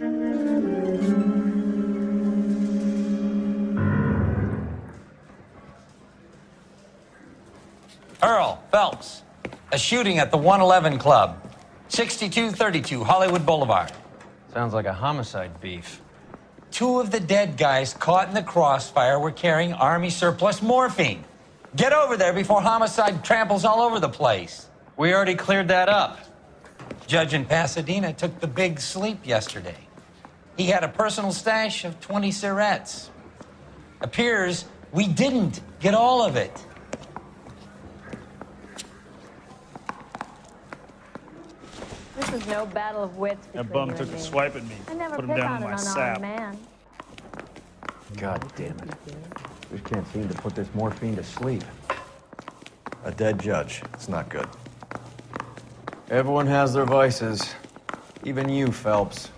Earl Phelps, a shooting at the 111 Club, 6232 Hollywood Boulevard. Sounds like a homicide beef. Two of the dead guys caught in the crossfire were carrying Army surplus morphine. Get over there before homicide tramples all over the place. We already cleared that up. Judge in Pasadena took the big sleep yesterday. He had a personal stash of 20 cigarettes. Appears we didn't get all of it. This is no battle of wits between That bum you took and a me. swipe at me. I never Put him pick down on in an my unarmed sap. man. God damn it. We can't seem to put this morphine to sleep. A dead judge. It's not good. Everyone has their vices. Even you, Phelps.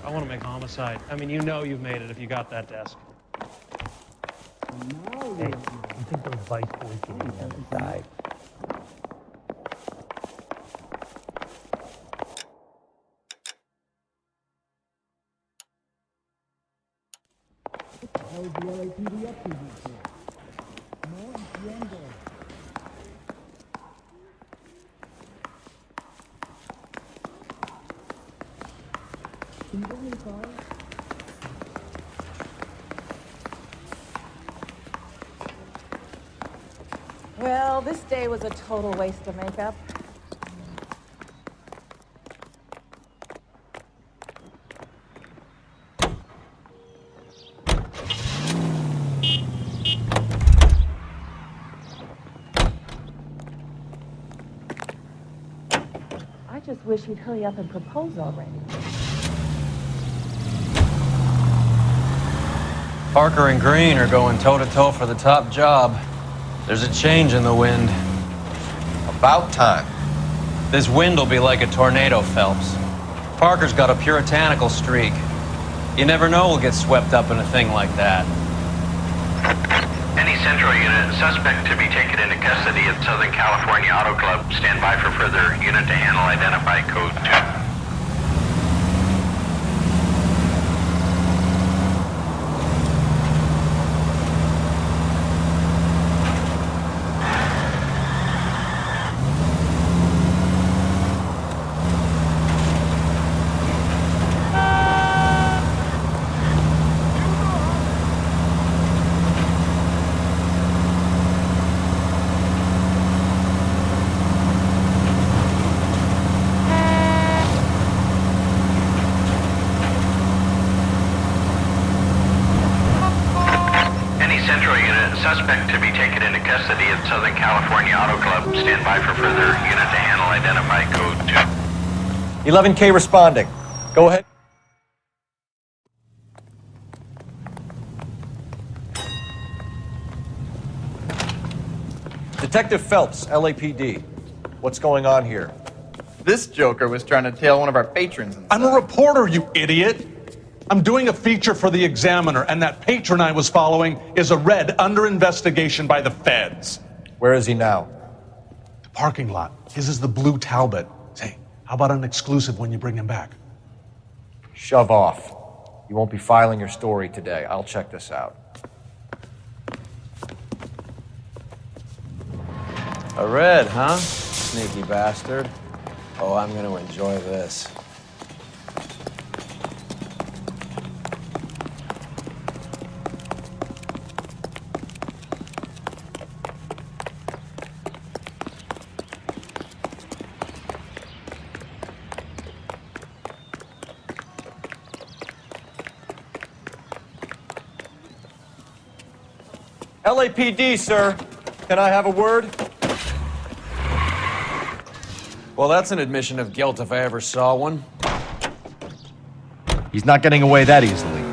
I want to make homicide. I mean, you know you've made it if you got that desk. Hey, you think those vice boys can eat on the side? How is the LAPD up to these days? No, entiendo. Can you get me a car? Well, this day was a total waste of makeup. I just wish he'd hurry up and propose already. Parker and Green are going toe-to-toe for the top job. There's a change in the wind. About time. This wind will be like a tornado, Phelps. Parker's got a puritanical streak. You never know we'll get swept up in a thing like that. Any Central unit, suspect to be taken into custody at Southern California Auto Club. Stand by for further unit to handle. Identify code 2. Suspect to be taken into custody at Southern California Auto Club. Stand by for further unit to handle. Identify code 2. 11K responding. Go ahead. Detective Phelps, LAPD. What's going on here? This joker was trying to tail one of our patrons inside. I'm a reporter, you idiot. I'm doing a feature for the Examiner, and that patron I was following is a red under investigation by the feds. Where is he now? The parking lot. His is the blue Talbot. Say, how about an exclusive when you bring him back? Shove off. You won't be filing your story today. I'll check this out. A red, huh? Sneaky bastard. Oh, I'm gonna enjoy this. LAPD, sir. Can I have a word? Well, that's an admission of guilt if I ever saw one. He's not getting away that easily.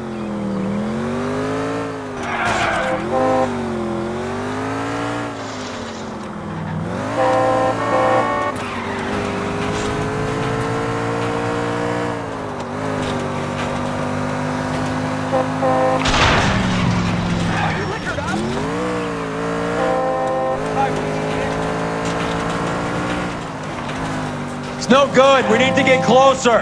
It's no good. We need to get closer.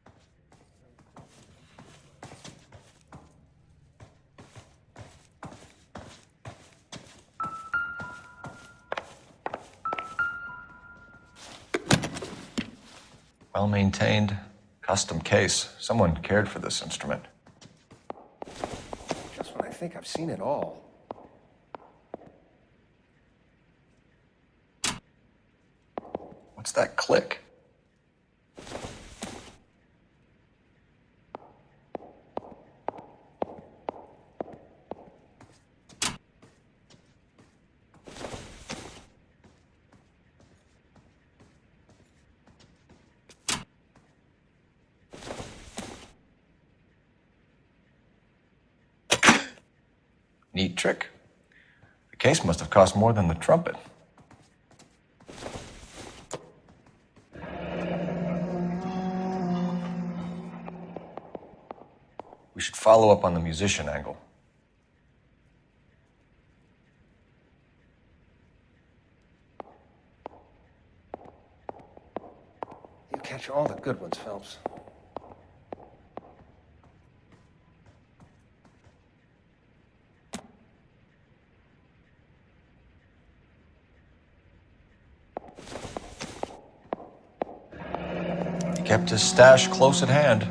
Well-maintained, custom case. Someone cared for this instrument. Just when I think I've seen it all. What's that click? Neat trick. The case must have cost more than the trumpet. We should follow up on the musician angle. You catch all the good ones, Phelps. He kept his stash close at hand.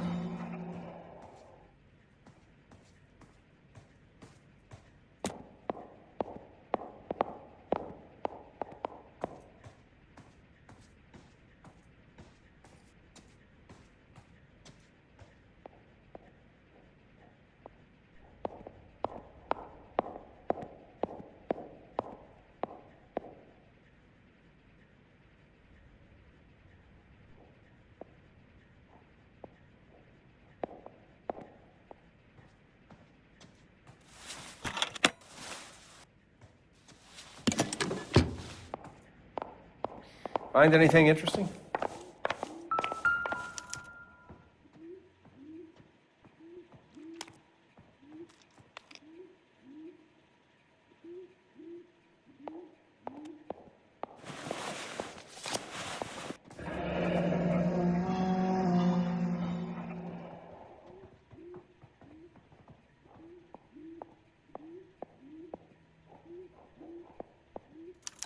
Find anything interesting?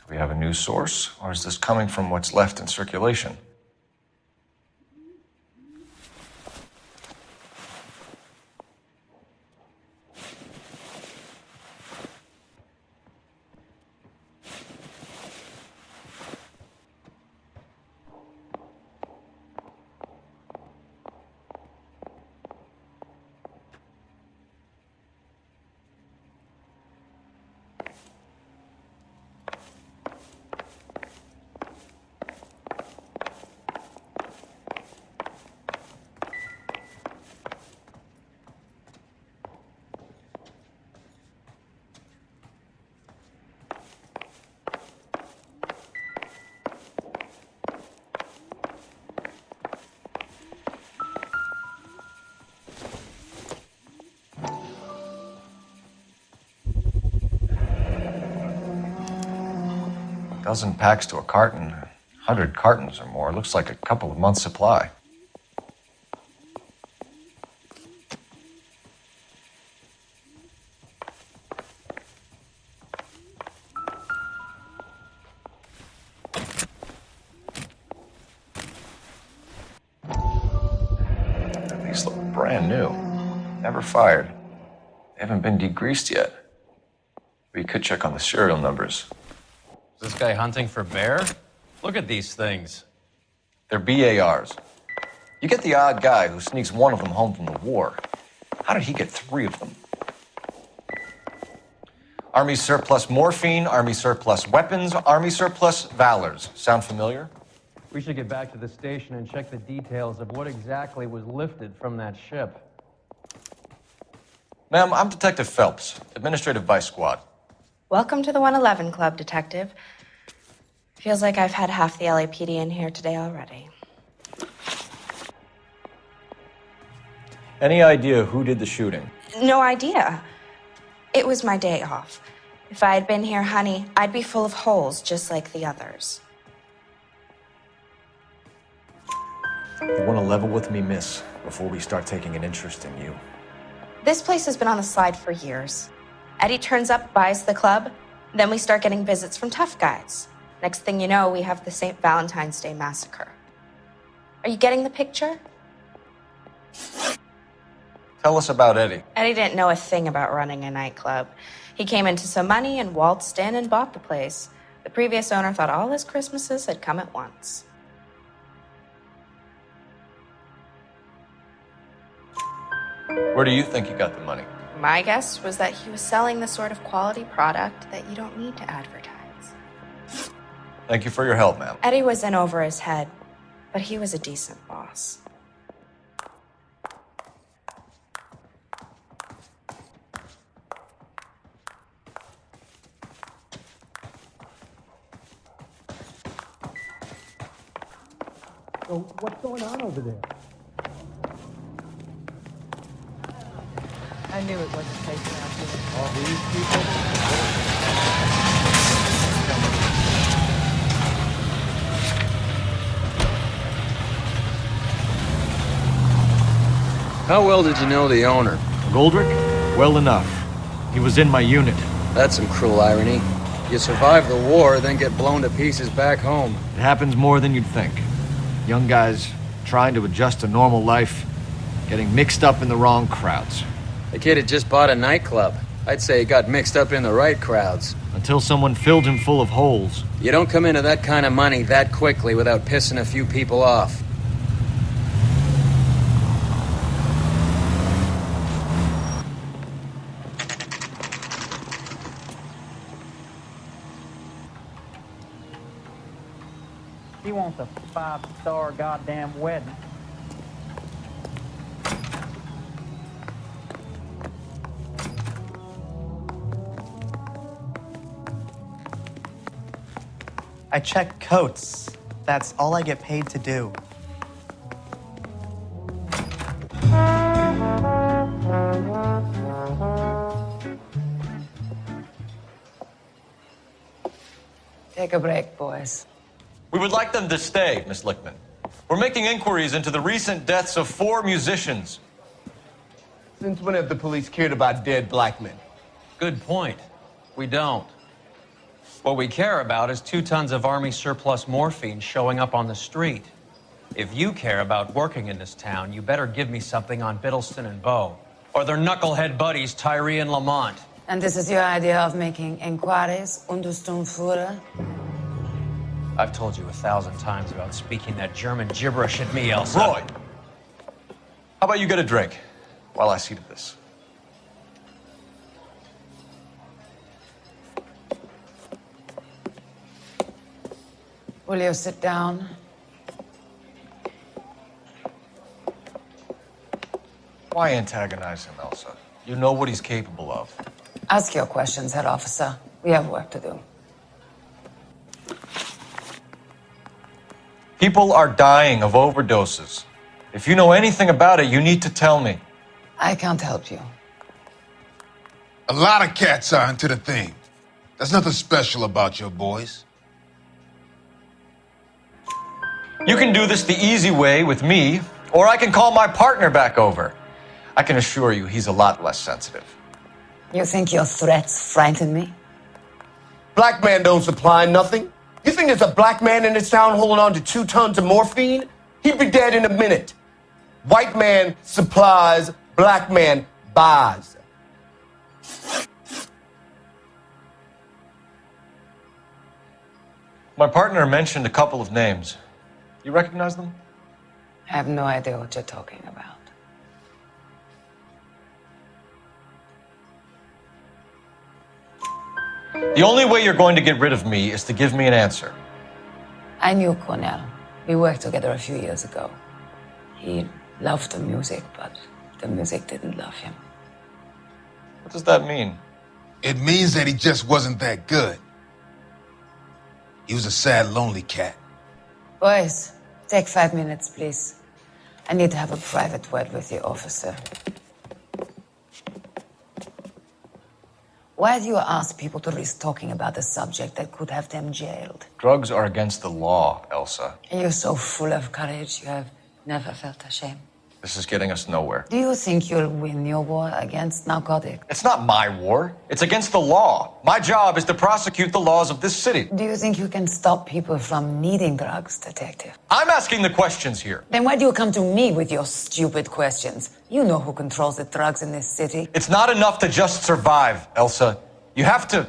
Do we have a new source, or is this coming from what's left in circulation? Dozen packs to a carton, 100 cartons or more. Looks like a couple of months' supply. These look brand new. Never fired. They haven't been degreased yet. We could check on the serial numbers. Is this guy hunting for bear? Look at these things. They're BARs. You get the odd guy who sneaks one of them home from the war. How did he get 3 of them? Army surplus morphine, Army surplus weapons, Army surplus valors. Sound familiar? We should get back to the station and check the details of what exactly was lifted from that ship. Ma'am, I'm Detective Phelps, Administrative Vice Squad. Welcome to the 111 Club, Detective. Feels like I've had half the LAPD in here today already. Any idea who did the shooting? No idea. It was my day off. If I had been here, honey, I'd be full of holes just like the others. You want to level with me, miss, before we start taking an interest in you. This place has been on the slide for years. Eddie turns up, buys the club, then we start getting visits from tough guys. Next thing you know, we have the St. Valentine's Day massacre. Are you getting the picture? Tell us about Eddie. Eddie didn't know a thing about running a nightclub. He came into some money and waltzed in and bought the place. The previous owner thought all his Christmases had come at once. Where do you think he got the money? My guess was that he was selling the sort of quality product that you don't need to advertise. Thank you for your help, ma'am. Eddie was in over his head, but he was a decent boss. So what's going on over there? I knew it wasn't taken out here. All these people? How well did you know the owner? Goldrick? Well enough. He was in my unit. That's some cruel irony. You survive the war, then get blown to pieces back home. It happens more than you'd think. Young guys trying to adjust to normal life, getting mixed up in the wrong crowds. The kid had just bought a nightclub. I'd say he got mixed up in the right crowds. Until someone filled him full of holes. You don't come into that kind of money that quickly without pissing a few people off. He wants a 5-star goddamn wedding. I check coats. That's all I get paid to do. Take a break, boys. We would like them to stay, Miss Lichtman. We're making inquiries into the recent deaths of 4 musicians. Since when have the police cared about dead black men? Good point. We don't. What we care about is 2 tons of Army surplus morphine showing up on the street. If you care about working in this town, you better give me something on Biddleston and Bow, or their knucklehead buddies Tyree and Lamont. And this is your idea of making inquiries, Untersturmführer? I've told you 1,000 times about speaking that German gibberish at me, Elsa. Roy, how about you get a drink while I see to this? Will you sit down? Why antagonize him, Elsa? You know what he's capable of. Ask your questions, head officer. We have work to do. People are dying of overdoses. If you know anything about it, you need to tell me. I can't help you. A lot of cats are into the thing. There's nothing special about your boys. You can do this the easy way with me, or I can call my partner back over. I can assure you he's a lot less sensitive. You think your threats frighten me? Black man don't supply nothing. You think there's a black man in this town holding on to 2 tons of morphine? He'd be dead in a minute. White man supplies, black man buys. My partner mentioned a couple of names. You recognize them? I have no idea what you're talking about. The only way you're going to get rid of me is to give me an answer. I knew Cornell. We worked together a few years ago. He loved the music, but the music didn't love him. What does that mean? It means that he just wasn't that good. He was a sad, lonely cat. Boys, take 5 minutes, please. I need to have a private word with the officer. Why do you ask people to risk talking about a subject that could have them jailed? Drugs are against the law, Elsa. And you're so full of courage, you have never felt ashamed. This is getting us nowhere. Do you think you'll win your war against narcotics? It's not my war. It's against the law. My job is to prosecute the laws of this city. Do you think you can stop people from needing drugs, detective? I'm asking the questions here. Then why do you come to me with your stupid questions? You know who controls the drugs in this city. It's not enough to just survive, Elsa. You have to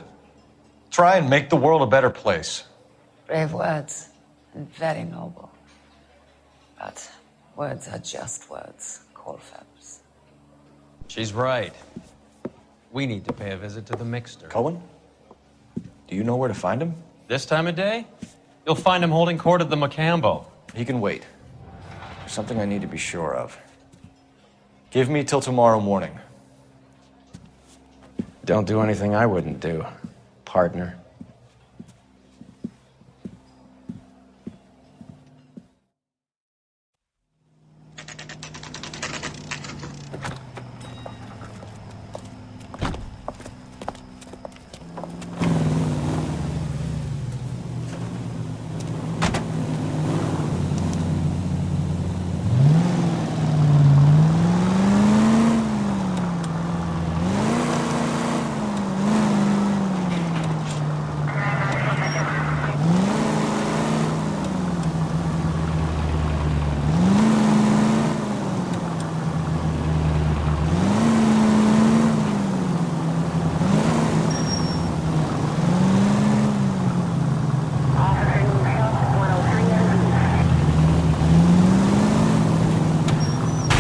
try and make the world a better place. Brave words and very noble. But words are just words, Colfax. She's right. We need to pay a visit to the Mixter. Cohen? Do you know where to find him? This time of day? You'll find him holding court at the Macambo. He can wait. There's something I need to be sure of. Give me till tomorrow morning. Don't do anything I wouldn't do, partner.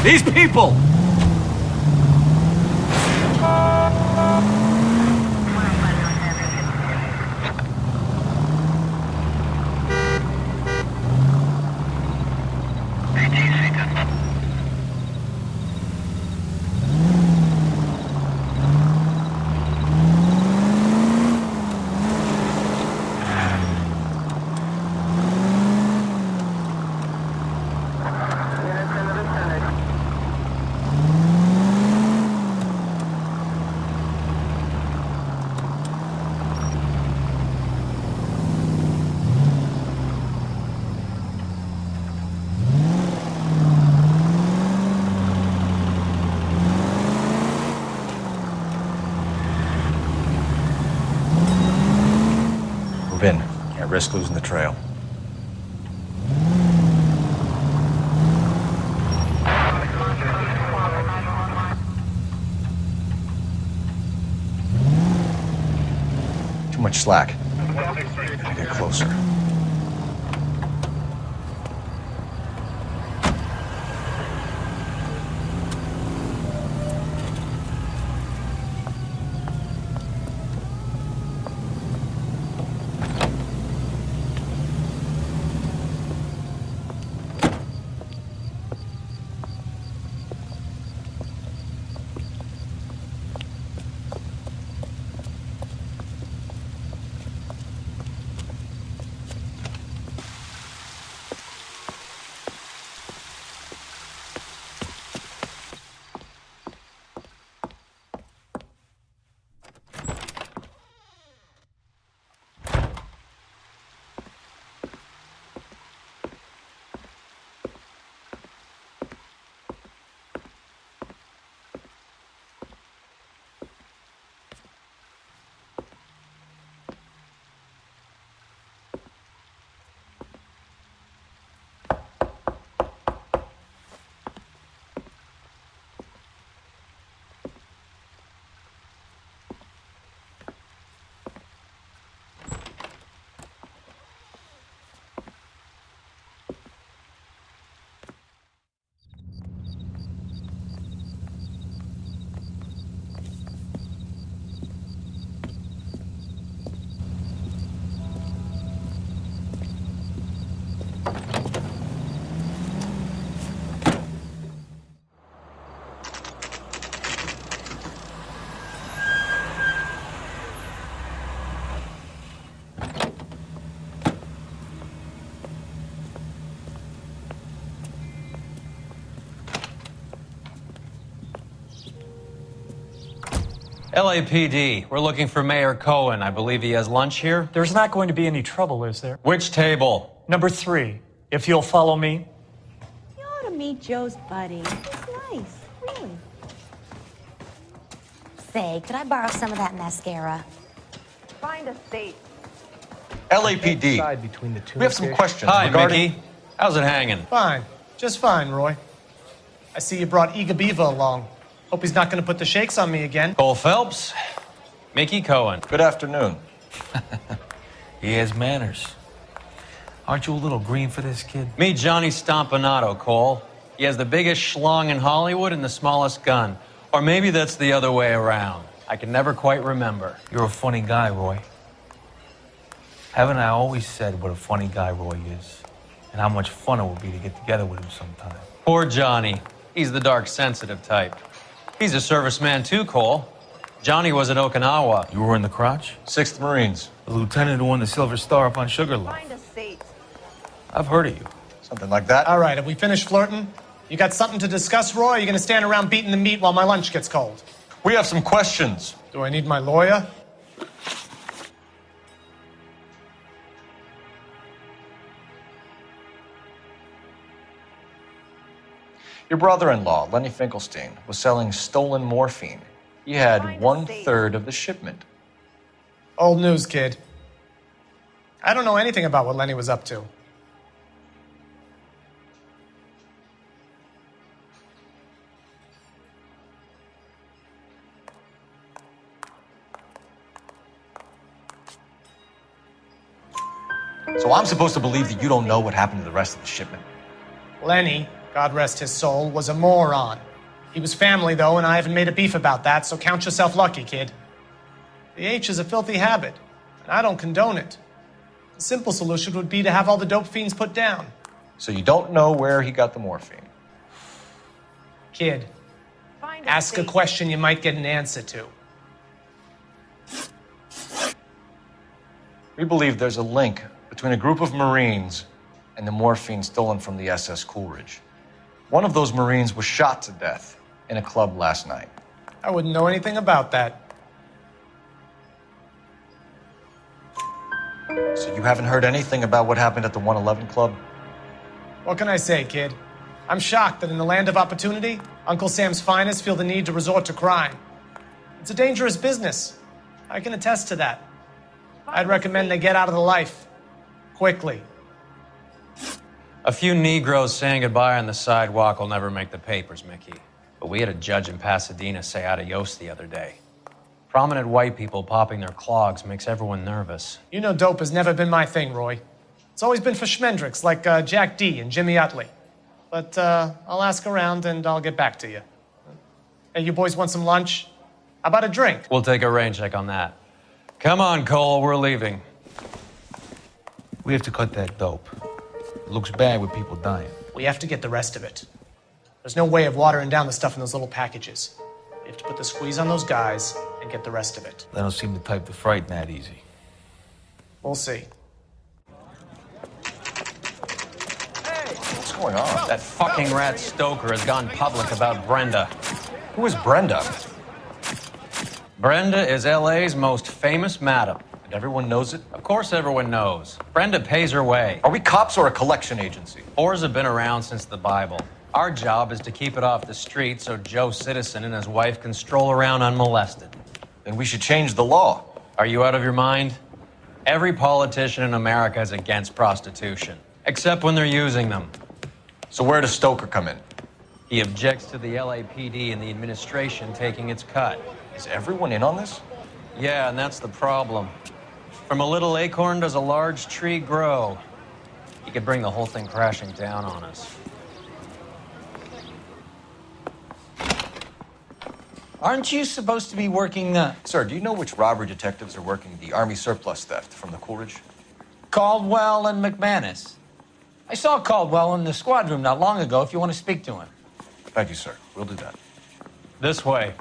These people! Move in. Can't risk losing the trail. Too much slack. Gotta get closer. LAPD, we're looking for Mayor Cohen. I believe he has lunch here. There's not going to be any trouble, is there? Which table? Number 3. If you'll follow me. You ought to meet Joe's buddy. He's nice, really. Say, could I borrow some of that mascara? Find a seat. LAPD. Between the two We have some questions Hi, regarding... Mickey. How's it hanging? Fine. Just fine, Roy. I see you brought Eager Beaver along. Hope he's not going to put the shakes on me again. Cole Phelps, Mickey Cohen. Good afternoon. He has manners. Aren't you a little green for this kid? Meet Johnny Stompanato, Cole. He has the biggest schlong in Hollywood and the smallest gun. Or maybe that's the other way around. I can never quite remember. You're a funny guy, Roy. Haven't I always said what a funny guy Roy is? And how much fun it would be to get together with him sometime. Poor Johnny. He's the dark, sensitive type. He's a serviceman too, Cole. Johnny was at Okinawa. You were in the crotch? 6th Marines. The lieutenant who won the Silver Star up on Sugarloaf. Find a seat. I've heard of you. Something like that. All right, have we finished flirting? You got something to discuss, Roy? Or are you going to stand around beating the meat while my lunch gets cold? We have some questions. Do I need my lawyer? Your brother-in-law, Lenny Finkelstein, was selling stolen morphine. He had 1/3 of the shipment. Old news, kid. I don't know anything about what Lenny was up to. So I'm supposed to believe that you don't know what happened to the rest of the shipment? Lenny, God rest his soul, was a moron. He was family, though, and I haven't made a beef about that, so count yourself lucky, kid. The H is a filthy habit, and I don't condone it. The simple solution would be to have all the dope fiends put down. So you don't know where he got the morphine? Kid, ask a question you might get an answer to. We believe there's a link between a group of Marines and the morphine stolen from the SS Coolidge. One of those Marines was shot to death in a club last night. I wouldn't know anything about that. So you haven't heard anything about what happened at the 111 Club? What can I say, kid? I'm shocked that in the land of opportunity, Uncle Sam's finest feel the need to resort to crime. It's a dangerous business. I can attest to that. I'd recommend they get out of the life. Quickly. A few Negroes saying goodbye on the sidewalk will never make the papers, Mickey. But we had a judge in Pasadena say adios the other day. Prominent white people popping their clogs makes everyone nervous. You know dope has never been my thing, Roy. It's always been for schmendricks like Jack D and Jimmy Utley. But I'll ask around and I'll get back to you. Hey, you boys want some lunch? How about a drink? We'll take a rain check on that. Come on, Cole, we're leaving. We have to cut that dope. It looks bad with people dying. We have to get the rest of it. There's no way of watering down the stuff in those little packages. We have to put the squeeze on those guys and get the rest of it. They don't seem the type to frighten that easy. We'll see. What's going on? That fucking rat Stoker has gone public about Brenda. Who is Brenda? Brenda is LA's most famous madam. And everyone knows it? Of course everyone knows. Brenda pays her way. Are we cops or a collection agency? Whores have been around since the Bible. Our job is to keep it off the street so Joe Citizen and his wife can stroll around unmolested. Then we should change the law. Are you out of your mind? Every politician in America is against prostitution, except when they're using them. So where does Stoker come in? He objects to the LAPD and the administration taking its cut. Is everyone in on this? Yeah, and that's the problem. From a little acorn does a large tree grow. He could bring the whole thing crashing down on us. Aren't you supposed to be working Sir, do you know which robbery detectives are working the Army surplus theft from the Coolidge? Caldwell and McManus? I saw Caldwell in the squad room not long ago if you want to speak to him. Thank you, sir. We'll do that. This way.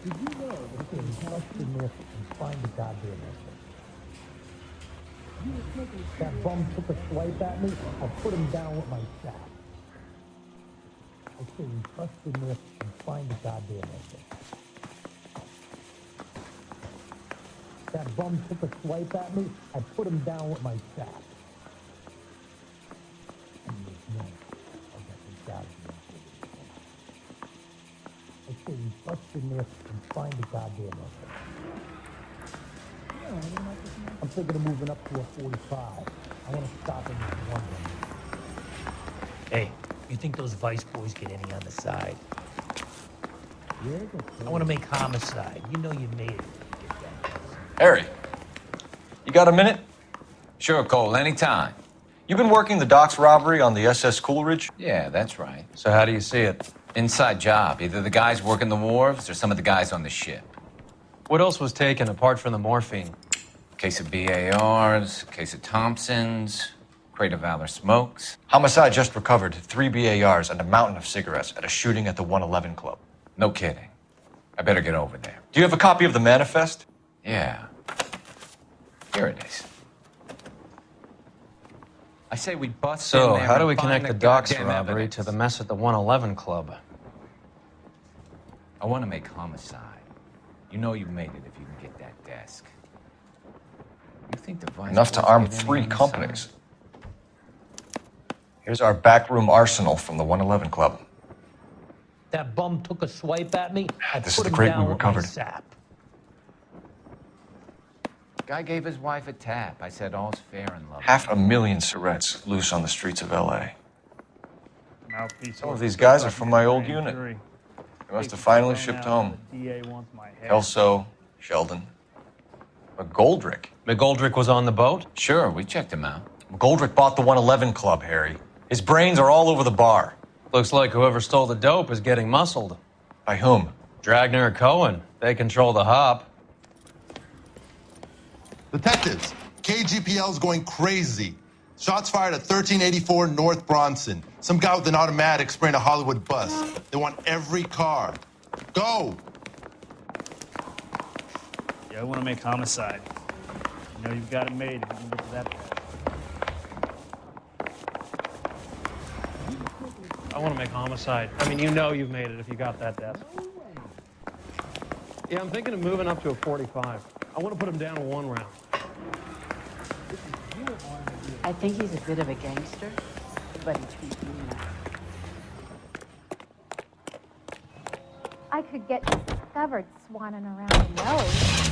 Did you know that they can trust in this and find the goddamn answer? That bum took a swipe at me, I put him down with my staff. I say we trust in this and find the goddamn answer. That bum took a swipe at me, I put him down with my staff. say we bust in there and find the goddamn other. I'm thinking of moving up to a 45. I want to stop in this one. Hey, you think those Vice boys get any on the side? Yeah, I want to make homicide. You know you made it. Harry, you got a minute? Sure, Cole, anytime. You've been working the docks robbery on the SS Coolidge? Yeah, that's right. So how do you see it? Inside job. Either the guys working the wharves or some of the guys on the ship. What else was taken apart from the morphine? Case of BARs, case of Thompsons, crate of Valor smokes. Homicide just recovered 3 BARs and a mountain of cigarettes at a shooting at the 111 Club. No kidding. I better get over there. Do you have a copy of the manifest? Yeah. Here it is. I say we bust in So, there how do and we find connect the the docks goddamn robbery evidence. to the mess at the 111 Club? I want to make homicide. You know you made it if you can get that desk. You think the Vice Enough to boys arm get any 3 on the companies. side? Here's our backroom arsenal from the 111 Club. That bum took a swipe at me. I This put is the him crate we down with my recovered. sap. Guy gave his wife a tap. I said all's fair in love. 500,000 cigarettes loose on the streets of LA. Some of these guys are from my old unit. They must have finally shipped home. Kelso, Sheldon, McGoldrick. McGoldrick was on the boat? Sure, we checked him out. McGoldrick bought the 111 Club, Harry. His brains are all over the bar. Looks like whoever stole the dope is getting muscled. By whom? Dragner or Cohen. They control the hop. Detectives, KGPL's going crazy. Shots fired at 1384 North Bronson. Some guy with an automatic spraying a Hollywood bus. They want every car. Go! Yeah, I want to make homicide. You know you've got it made if you can get to that point. I want to make homicide. I mean, you know you've made it if you got that desk. Yeah, I'm thinking of moving up to a 45. I want to put him down in 1 round. I think he's a bit of a gangster, but he's beaten me now. I could get discovered swanning around the nose.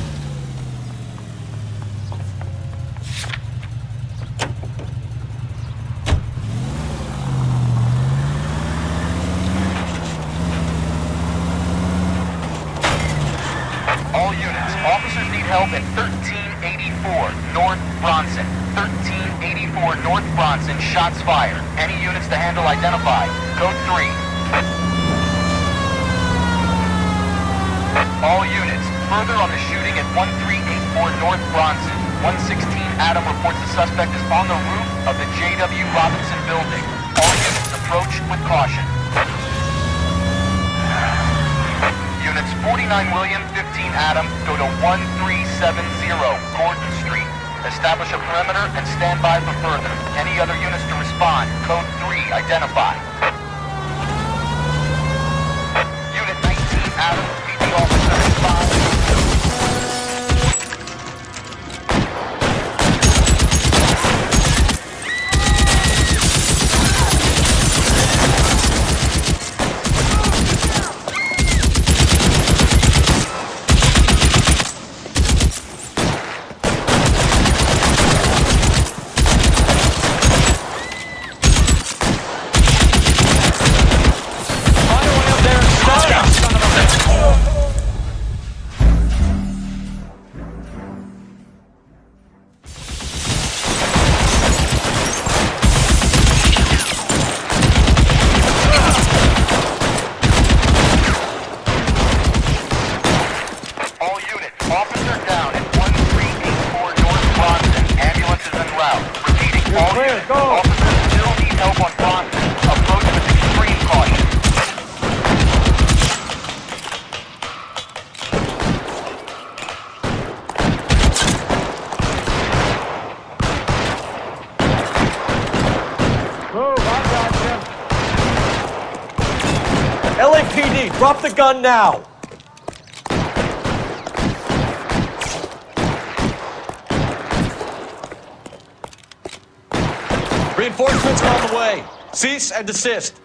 All units, officers need help at 1384 North Bronson. 1384 North Bronson, shots fired. Any units to handle identified. Code 3. All units, further on the shooting at 1384 North Bronson. 116 Adam reports the suspect is on the roof of the J.W. Robinson building. All units approach with caution. Units 49 William, 15 Adam, go to 1370 Gordon Street. Establish a perimeter and stand by for further. Any other units to respond. Code 3, identify. Unit 19 Adam, meet the officer at 5. LAPD, drop the gun now! Reinforcements are on the way. Cease and desist.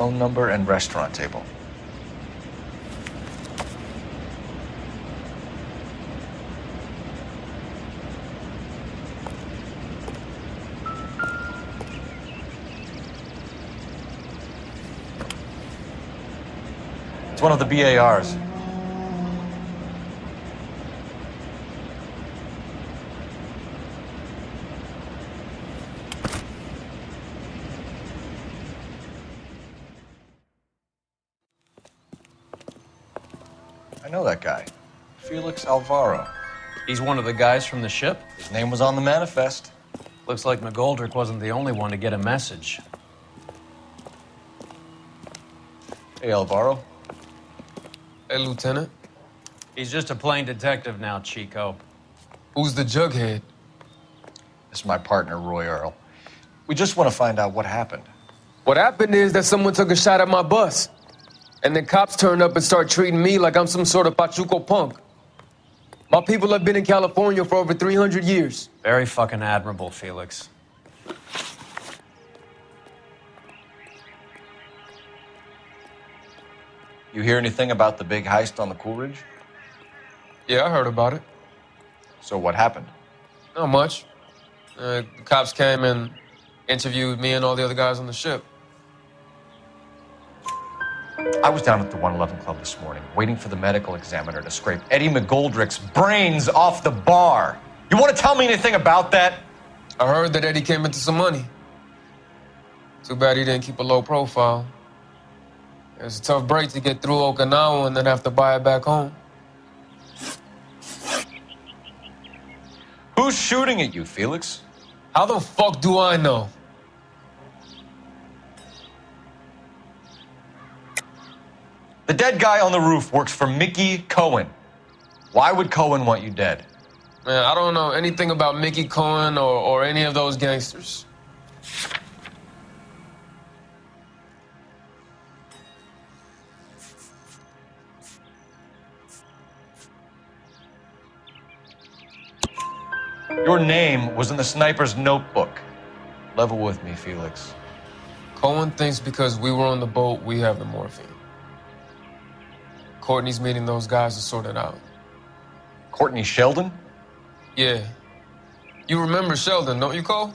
phone number and restaurant table. It's one of the BARs. I know that guy. Felix Alvaro. He's one of the guys from the ship? His name was on the manifest. Looks like McGoldrick wasn't the only one to get a message. Hey, Alvaro. Hey, Lieutenant. He's just a plain detective now, Chico. Who's the jughead? This is my partner, Roy Earl. We just want to find out what happened. What happened is that someone took a shot at my bus. And then cops turned up and start treating me like I'm some sort of Pachuco punk. My people have been in California for over 300 years. Very fucking admirable, Felix. You hear anything about the big heist on the Coolidge? Yeah, I heard about it. So what happened? Not much. The cops came and interviewed me and all the other guys on the ship. I was down at the 111 Club this morning, waiting for the medical examiner to scrape Eddie McGoldrick's brains off the bar. You want to tell me anything about that? I heard that Eddie came into some money. Too bad he didn't keep a low profile. It was a tough break to get through Okinawa and then have to buy it back home. Who's shooting at you, Felix? How the fuck do I know? The dead guy on the roof works for Mickey Cohen. Why would Cohen want you dead? Man, I don't know anything about Mickey Cohen or any of those gangsters. Your name was in the sniper's notebook. Level with me, Felix. Cohen thinks because we were on the boat, we have the morphine. Courtney's meeting those guys to sort it out. Courtney Sheldon? Yeah. You remember Sheldon, don't you, Cole?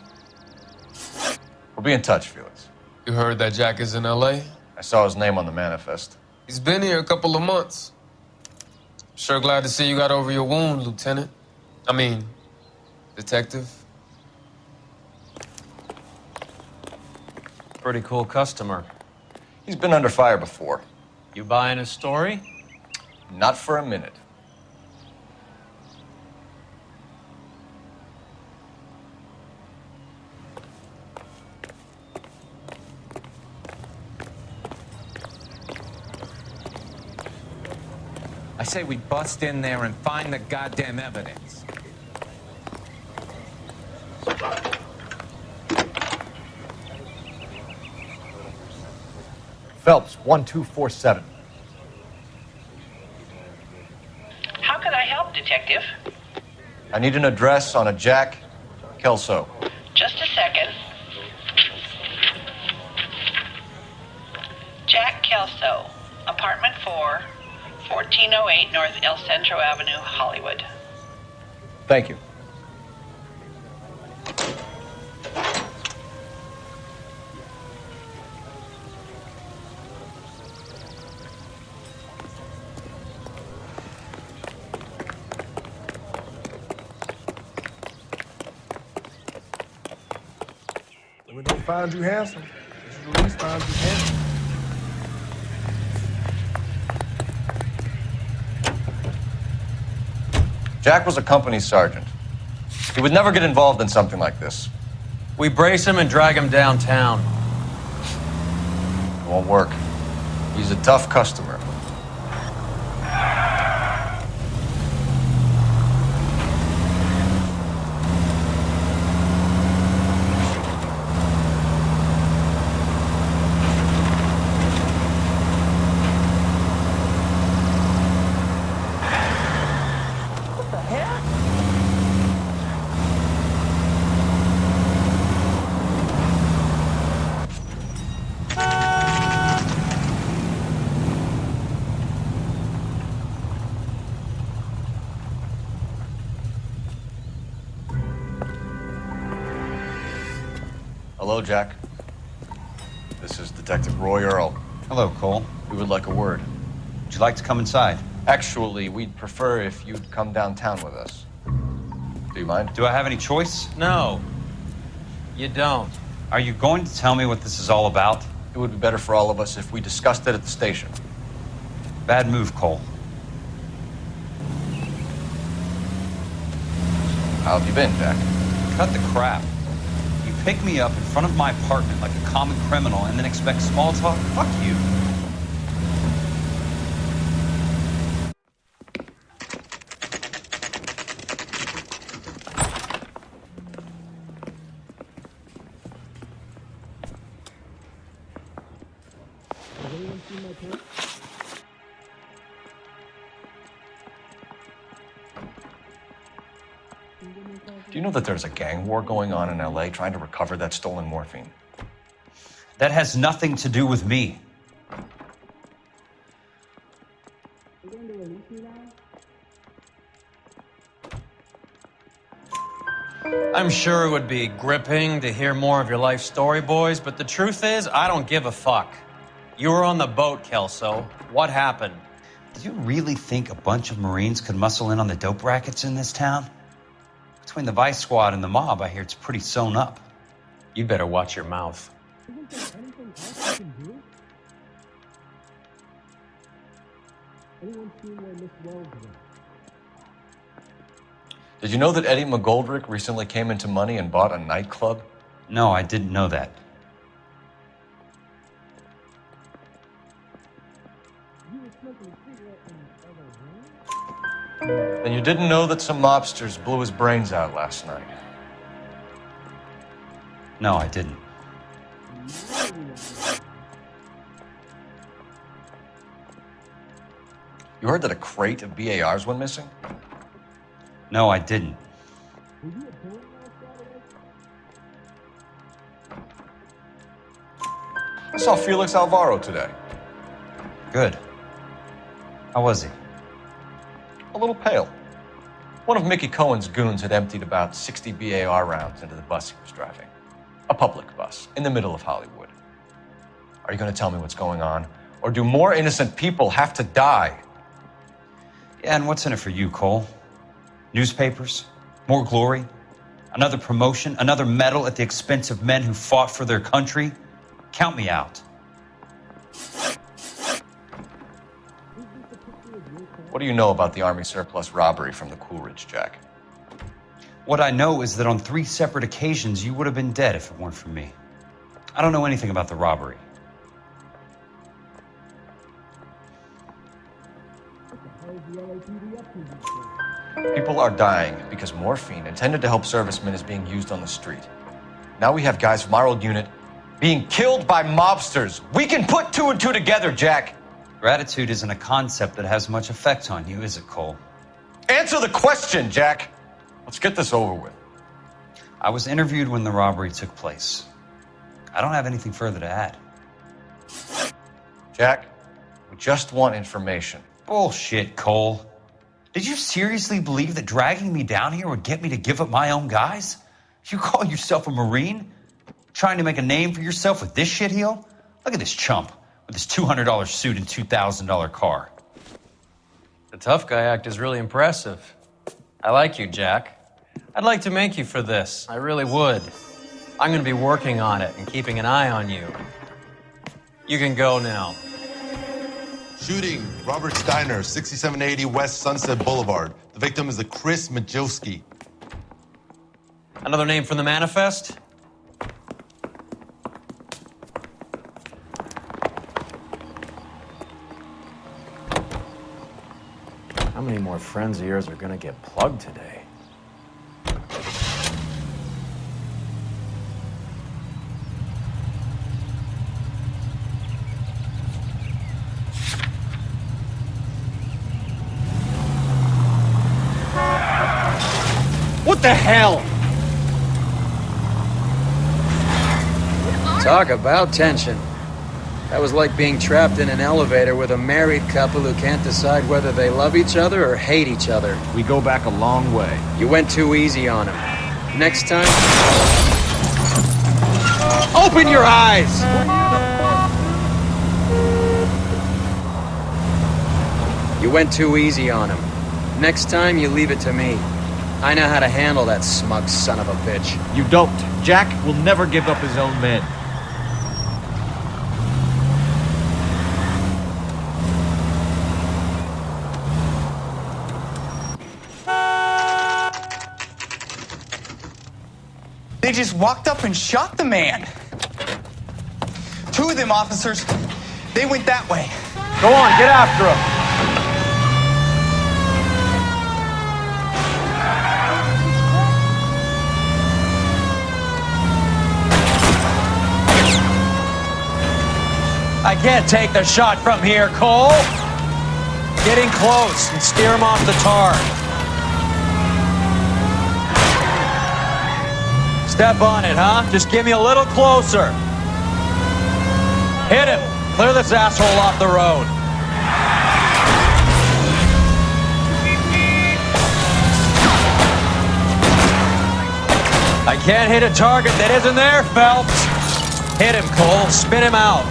We'll be in touch, Felix. You heard that Jack is in LA? I saw his name on the manifest. He's been here a couple of months. Sure glad to see you got over your wound, Lieutenant. I mean, Detective. Pretty cool customer. He's been under fire before. You buying his story? Not for a minute. I say we bust in there and find the goddamn evidence. Phelps, 1247. How can I help, Detective? I need an address on a Jack Kelso. Just a second. Jack Kelso, apartment 4, 1408 North El Centro Avenue, Hollywood. Thank you. When we don't find you handsome, this is the least find you handsome. Jack was a company sergeant. He would never get involved in something like this. We brace him and drag him downtown. It won't work. He's a tough customer. Hello, Jack. This is Detective Roy Earl. Hello, Cole. We would like a word. Would you like to come inside? Actually, we'd prefer if you'd come downtown with us. Do you mind? Do I have any choice? No, you don't. Are you going to tell me what this is all about? It would be better for all of us if we discussed it at the station. Bad move, Cole. How have you been, Jack? Cut the crap. You pick me up in front of my apartment like a common criminal and then expect small talk? Fuck you. Do you know that there's a gang war going on in LA trying to recover that stolen morphine? That has nothing to do with me. I'm sure it would be gripping to hear more of your life story, boys, but the truth is, I don't give a fuck. You were on the boat, Kelso. What happened? Do you really think a bunch of Marines could muscle in on the dope rackets in this town? Between the Vice Squad and the mob, I hear it's pretty sewn up. You better watch your mouth. Did you know that Eddie McGoldrick recently came into money and bought a nightclub? No, I didn't know that. Then you didn't know that some mobsters blew his brains out last night? No, I didn't. You heard that a crate of BARs went missing? No, I didn't. I saw Felix Alvaro today. Good. How was he? A little pale. One of Mickey Cohen's goons had emptied about 60 BAR rounds into the bus he was driving. A public bus, in the middle of Hollywood. Are you going to tell me what's going on? Or do more innocent people have to die? Yeah, and what's in it for you, Cole? Newspapers? More glory? Another promotion? Another medal at the expense of men who fought for their country? Count me out. What do you know about the Army surplus robbery from the Coolidge, Jack? What I know is that on 3 separate occasions, you would have been dead if it weren't for me. I don't know anything about the robbery. People are dying because morphine intended to help servicemen is being used on the street. Now we have guys from our old unit being killed by mobsters. We can put 2 and 2 together, Jack. Gratitude isn't a concept that has much effect on you, is it, Cole? Answer the question, Jack. Let's get this over with. I was interviewed when the robbery took place. I don't have anything further to add. Jack, we just want information. Bullshit, Cole. Did you seriously believe that dragging me down here would get me to give up my own guys? You call yourself a Marine? Trying to make a name for yourself with this shitheel? Look at this chump with his $200 suit and $2,000 car. The tough guy act is really impressive. I like you, Jack. I'd like to make you for this. I really would. I'm going to be working on it and keeping an eye on you. You can go now. Shooting, Robert Steiner, 6780 West Sunset Boulevard. The victim is a Chris Majowski. Another name from the manifest? How many more friends of yours are gonna get plugged today? What the hell? Talk about tension. That was like being trapped in an elevator with a married couple who can't decide whether they love each other or hate each other. We go back a long way. You went too easy on him. Next time... Open your eyes! You went too easy on him. Next time, you leave it to me. I know how to handle that smug son of a bitch. You don't. Jack will never give up his own men. They just walked up and shot the man. Two of them officers, they went that way. Go on, get after him. I can't take the shot from here, Cole. Getting close and steer him off the tar. Step on it, huh? Just give me a little closer. Hit him. Clear this asshole off the road. I can't hit a target that isn't there, Phelps. Hit him, Cole. Spin him out.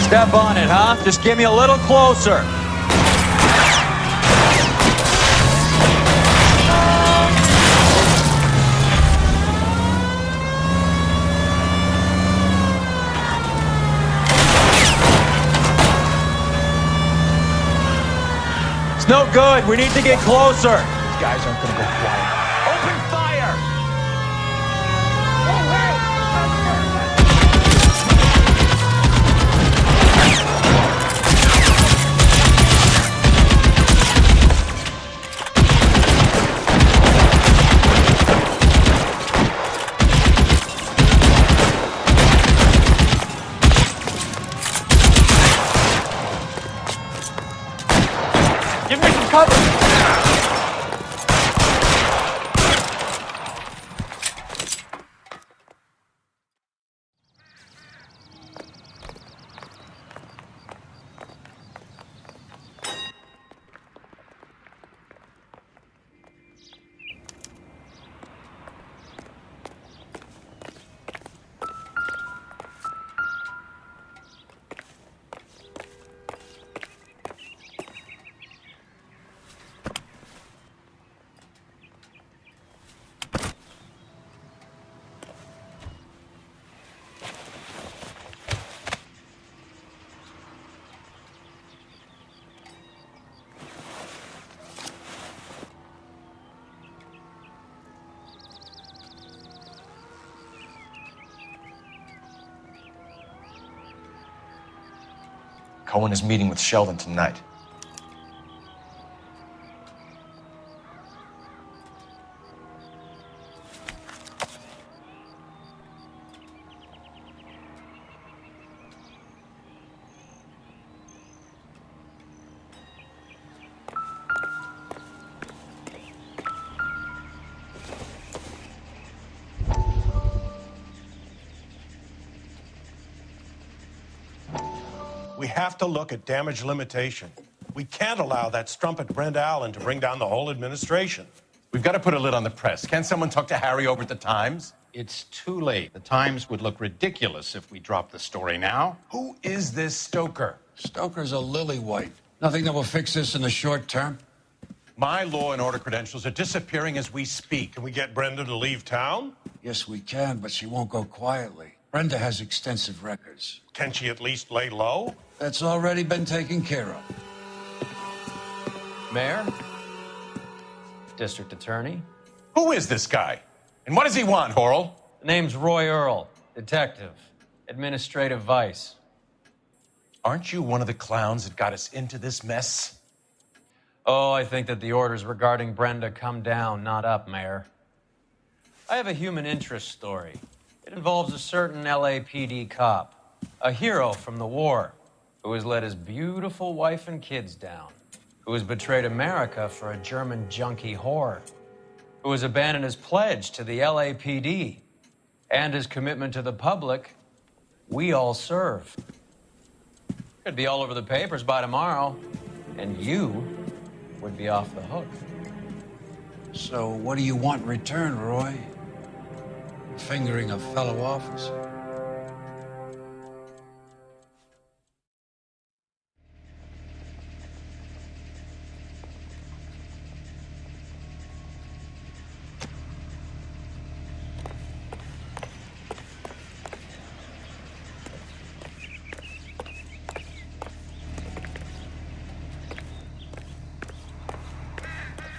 Step on it, huh? Just give me a little closer. It's no good. We need to get closer. These guys aren't gonna go quiet. Open fire! Give me some cover. Cohen is meeting with Sheldon tonight. We have to look at damage limitation. We can't allow that strumpet Brent Allen to bring down the whole administration. We've got to put a lid on the press. Can't someone talk to Harry over at the Times? It's too late. The Times would look ridiculous if we dropped the story now. Who is this Stoker? Stoker's a lily-white. Nothing that will fix this in the short term. My law and order credentials are disappearing as we speak. Can we get Brenda to leave town? Yes, we can, but she won't go quietly. Brenda has extensive records. Can she at least lay low? That's already been taken care of. Mayor? District Attorney? Who is this guy? And what does he want, Horrell? The name's Roy Earl, detective, administrative vice. Aren't you one of the clowns that got us into this mess? Oh, I think that the orders regarding Brenda come down, not up, Mayor. I have a human interest story. It involves a certain LAPD cop, a hero from the war, who has let his beautiful wife and kids down, who has betrayed America for a German junkie whore, who has abandoned his pledge to the LAPD and his commitment to the public we all serve. Could be all over the papers by tomorrow, and you would be off the hook. So what do you want in return, Roy? Fingering a fellow officer?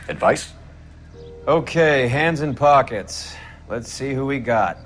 Advice? Okay, hands in pockets. Let's see who we got.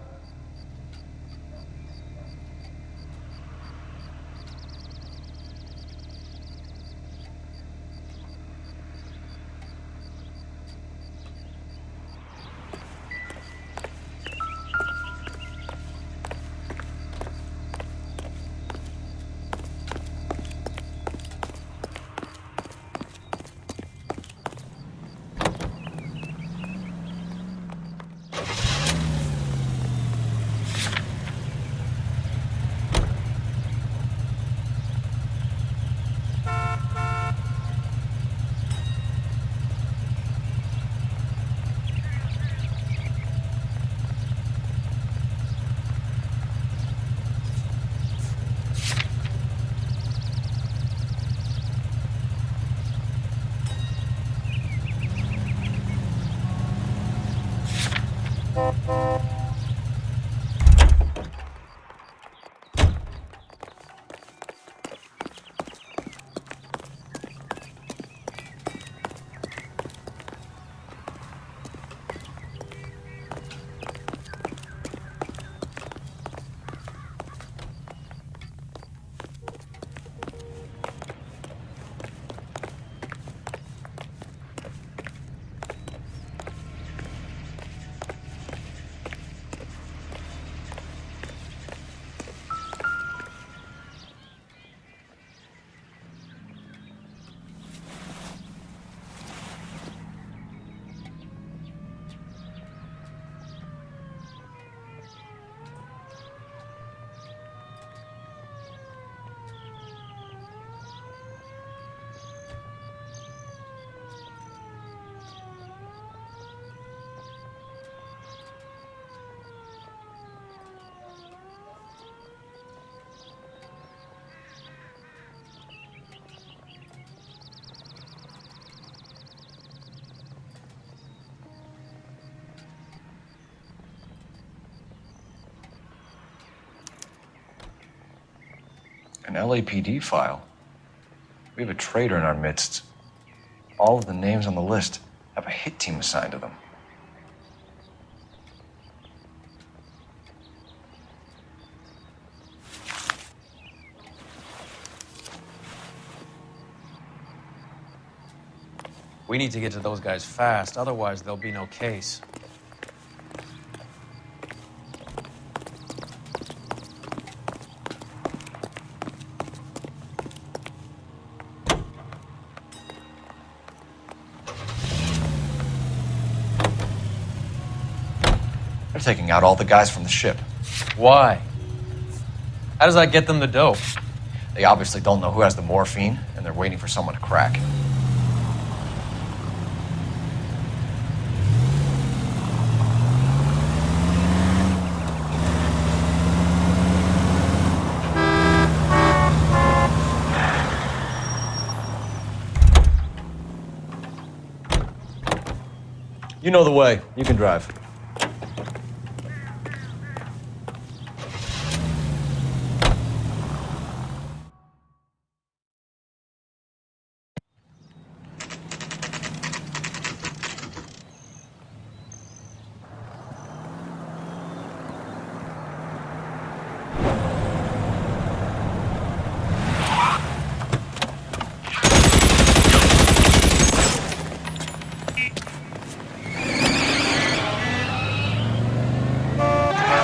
An LAPD file. We have a traitor in our midst. All of the names on the list have a hit team assigned to them. We need to get to those guys fast, otherwise there'll be no case. They're taking out all the guys from the ship. Why? How does that get them the dope? They obviously don't know who has the morphine, and they're waiting for someone to crack. You know the way. You can drive.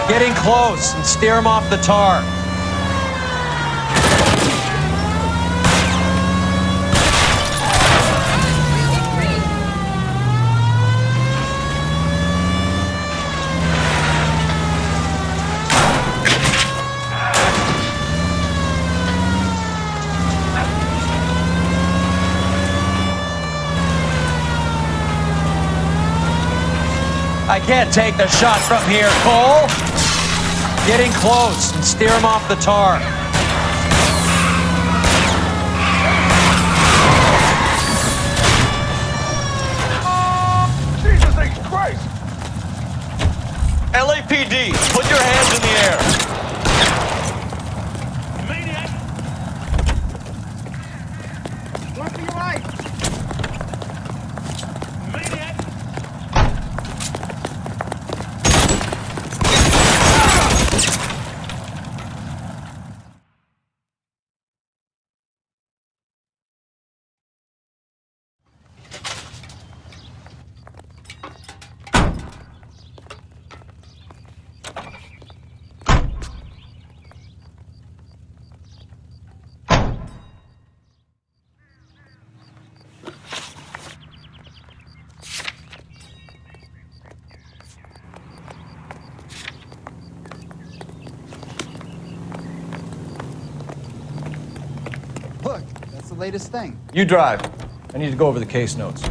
Getting close and steer him off the tar. I can't take the shot from here, Cole. Getting close and steer him off the tar. Jesus H. Christ! LAPD, put your hands in the air. Look to your right! Look, that's the latest thing. You drive. I need to go over the case notes.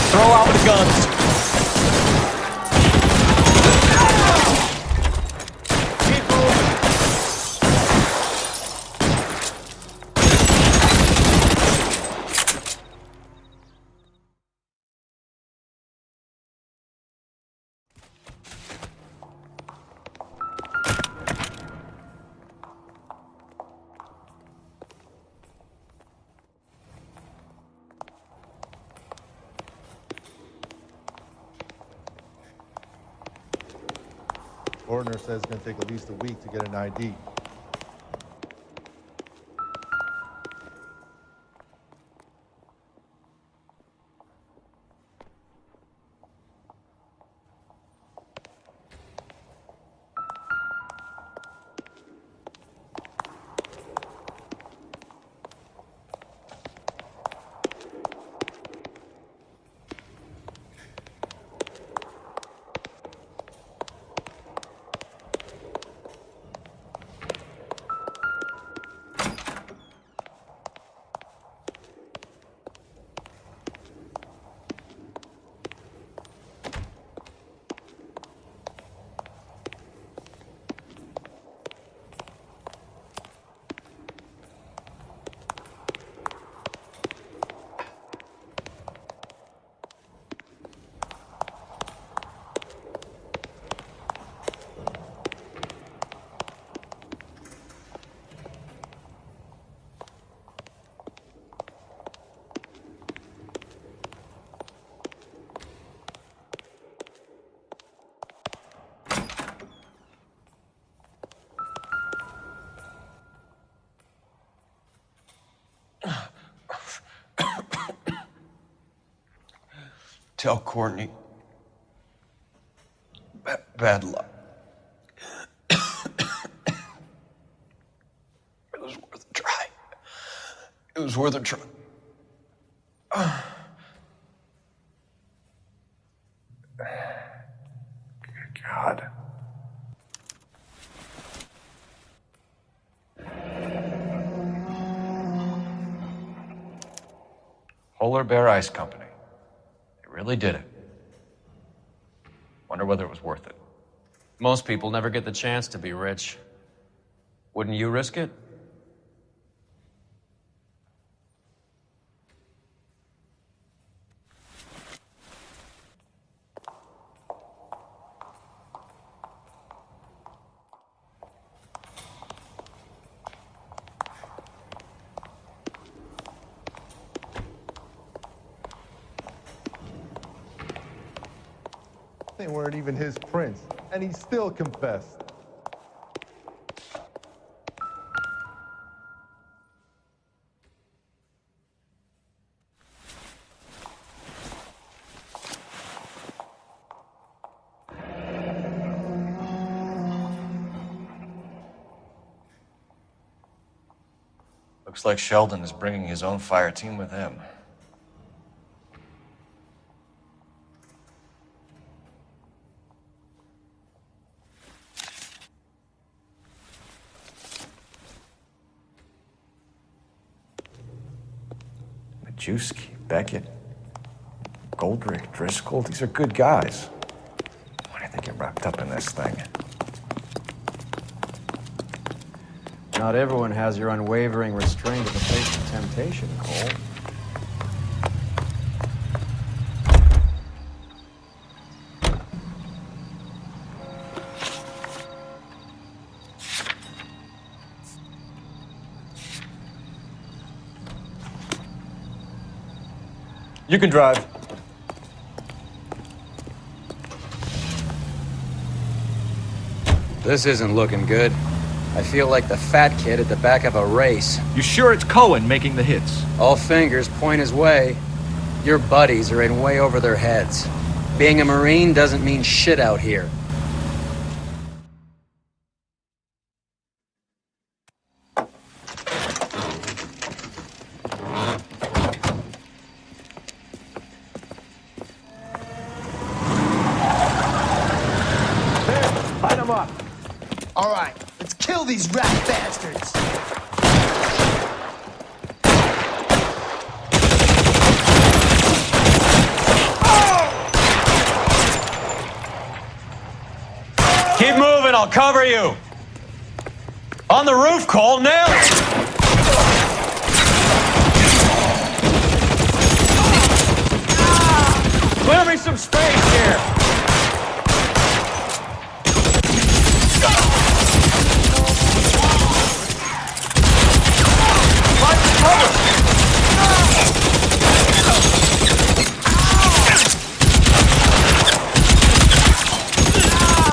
Throw out the guns. Ordner says it's going to take at least a week to get an ID. Tell Courtney. Bad luck. It was worth a try. It was worth a try. God. Polar Bear Ice Company. They really did it. Wonder whether it was worth it. Most people never get the chance to be rich. Wouldn't you risk it? They weren't even his prints, and he still confessed. Looks like Sheldon is bringing his own fire team with him. Majewski, Beckett, Goldrick, Driscoll, these are good guys. Why did they get wrapped up in this thing? Not everyone has your unwavering restraint in the face of temptation, Cole. You can drive. This isn't looking good. I feel like the fat kid at the back of a race. You sure it's Cohen making the hits? All fingers point his way. Your buddies are in way over their heads. Being a Marine doesn't mean shit out here. Light him up. All right, let's kill these rat bastards. Keep moving, I'll cover you. On the roof, Cole, nail it. Clear me some space here.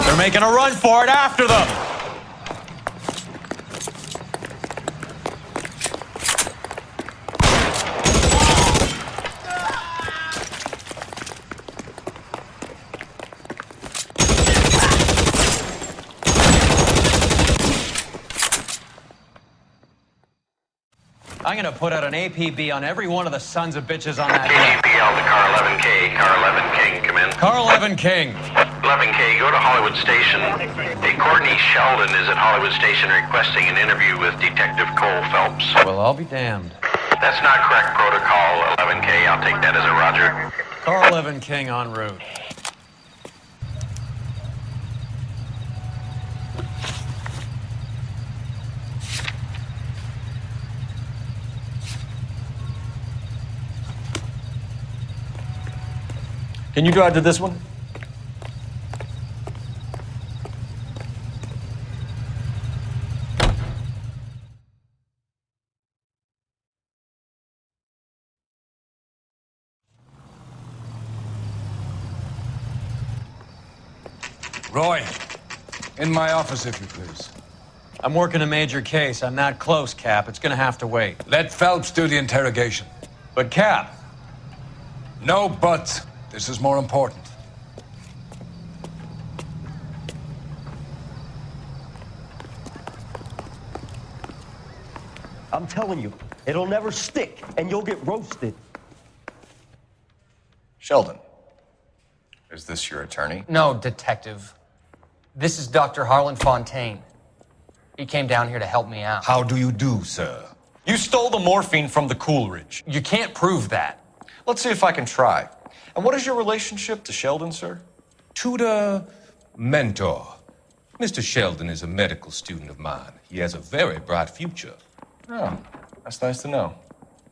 They're making a run for it after them. I'm gonna put out an APB on every one of the sons of bitches on that hill. KGPL to car 11K. Car 11 King, come in. Car 11 King. 11K, go to Hollywood Station. Hey, Courtney Sheldon is at Hollywood Station requesting an interview with Detective Cole Phelps. Well, I'll be damned. That's not correct protocol, 11K. I'll take that as a roger. Car 11 King en route. Can you drive to this one? Roy, in my office, if you please. I'm working a major case. I'm not close, Cap. It's gonna have to wait. Let Phelps do the interrogation. But, Cap. No buts. This is more important. I'm telling you, it'll never stick, and you'll get roasted. Sheldon, is this your attorney? No, Detective. This is Dr. Harlan Fontaine. He came down here to help me out. How do you do, sir? You stole the morphine from the Coolidge. You can't prove that. Let's see if I can try. And what is your relationship to Sheldon, sir? Tutor, mentor. Mr. Sheldon is a medical student of mine. He has a very bright future. Oh, that's nice to know.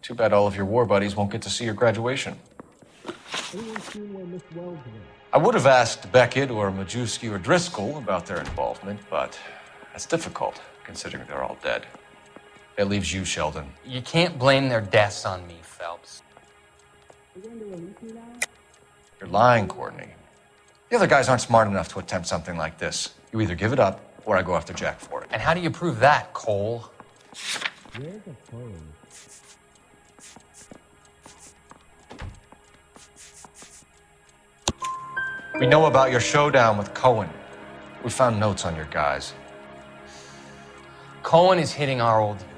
Too bad all of your war buddies won't get to see your graduation. I would have asked Beckett or Majewski or Driscoll about their involvement, but that's difficult, considering they're all dead. It leaves you, Sheldon. You can't blame their deaths on me, Phelps. You're lying, Courtney. The other guys aren't smart enough to attempt something like this. You either give it up, or I go after Jack for it. And how do you prove that, Cole? We know about your showdown with Cohen. We found notes on your guys. Cohen is hitting our old unit.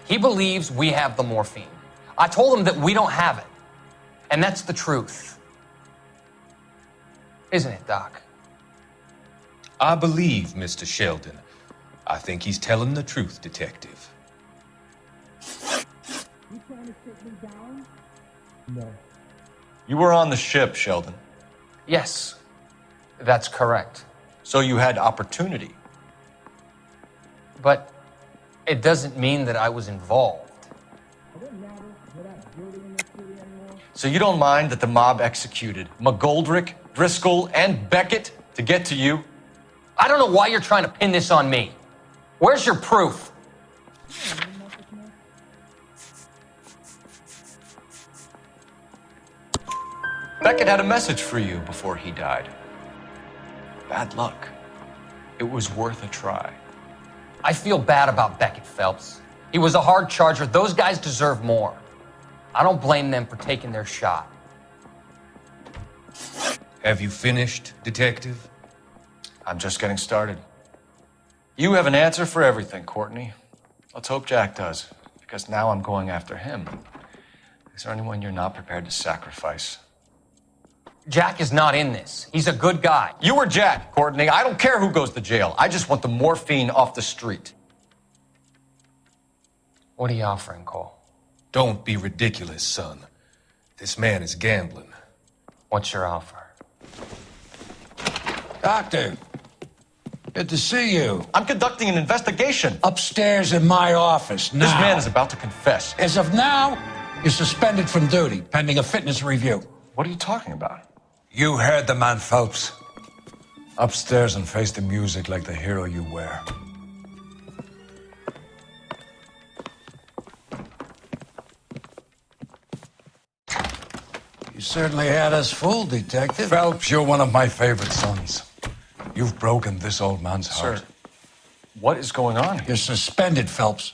He believes we have the morphine. I told him that we don't have it. And that's the truth. Isn't it, Doc? I believe Mr. Sheldon. I think he's telling the truth, Detective. You trying to sit me down? No. You were on the ship, Sheldon. Yes, that's correct. So you had opportunity. But it doesn't mean that I was involved. So you don't mind that the mob executed McGoldrick, Driscoll, and Beckett to get to you? I don't know why you're trying to pin this on me. Where's your proof? Beckett had a message for you before he died. Bad luck. It was worth a try. I feel bad about Beckett, Phelps. He was a hard charger. Those guys deserve more. I don't blame them for taking their shot. Have you finished, Detective? I'm just getting started. You have an answer for everything, Courtney. Let's hope Jack does, because now I'm going after him. Is there anyone you're not prepared to sacrifice? Jack is not in this. He's a good guy. You or Jack, Courtney. I don't care who goes to jail. I just want the morphine off the street. What are you offering, Cole? Don't be ridiculous, son. This man is gambling. What's your offer? Doctor, good to see you. I'm conducting an investigation. Upstairs in my office now. This man is about to confess. As of now, you're suspended from duty, pending a fitness review. What are you talking about? You heard the man, Phelps. Upstairs and face the music like the hero you were. You certainly had us fooled, Detective. Phelps, you're one of my favorite sons. You've broken this old man's heart. Sir, what is going on here? You're suspended, Phelps.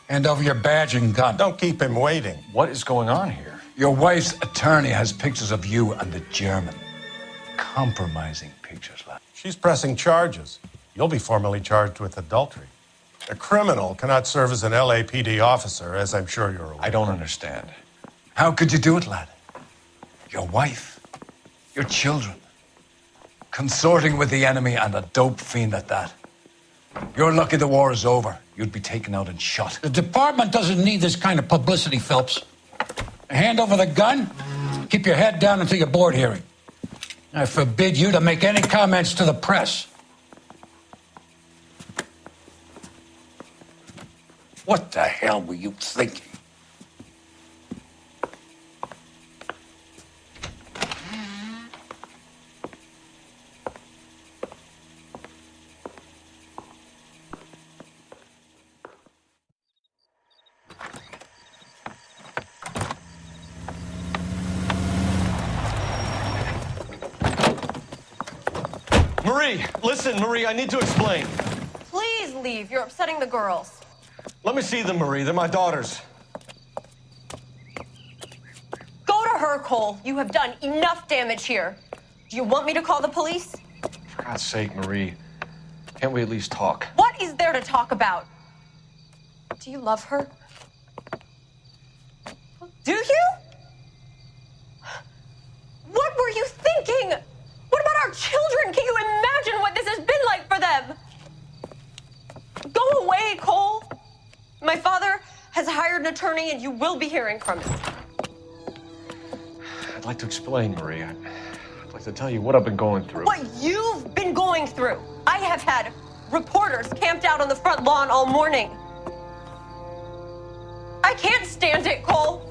Hand over your badge and gun. Don't keep him waiting. What is going on here? Your wife's attorney has pictures of you and the German. Compromising pictures, lad. She's pressing charges. You'll be formally charged with adultery. A criminal cannot serve as an LAPD officer, as I'm sure you're aware. I don't understand. How could you do it, lad? Your wife, your children, consorting with the enemy and a dope fiend at that. You're lucky the war is over. You'd be taken out and shot. The department doesn't need this kind of publicity, Phelps. Hand over the gun, keep your head down until your board hearing. I forbid you to make any comments to the press. What the hell were you thinking? Marie, listen, Marie, I need to explain. Please leave. You're upsetting the girls. Let me see them, Marie. They're my daughters. Go to her, Cole. You have done enough damage here. Do you want me to call the police? For God's sake, Marie, can't we at least talk? What is there to talk about? Do you love her? Do you? What were you thinking? What about our children? Can you imagine what this has been like for them? Go away, Cole. My father has hired an attorney and you will be hearing from him. I'd like to explain, Marie. I'd like to tell you what I've been going through. What you've been going through. I have had reporters camped out on the front lawn all morning. I can't stand it, Cole.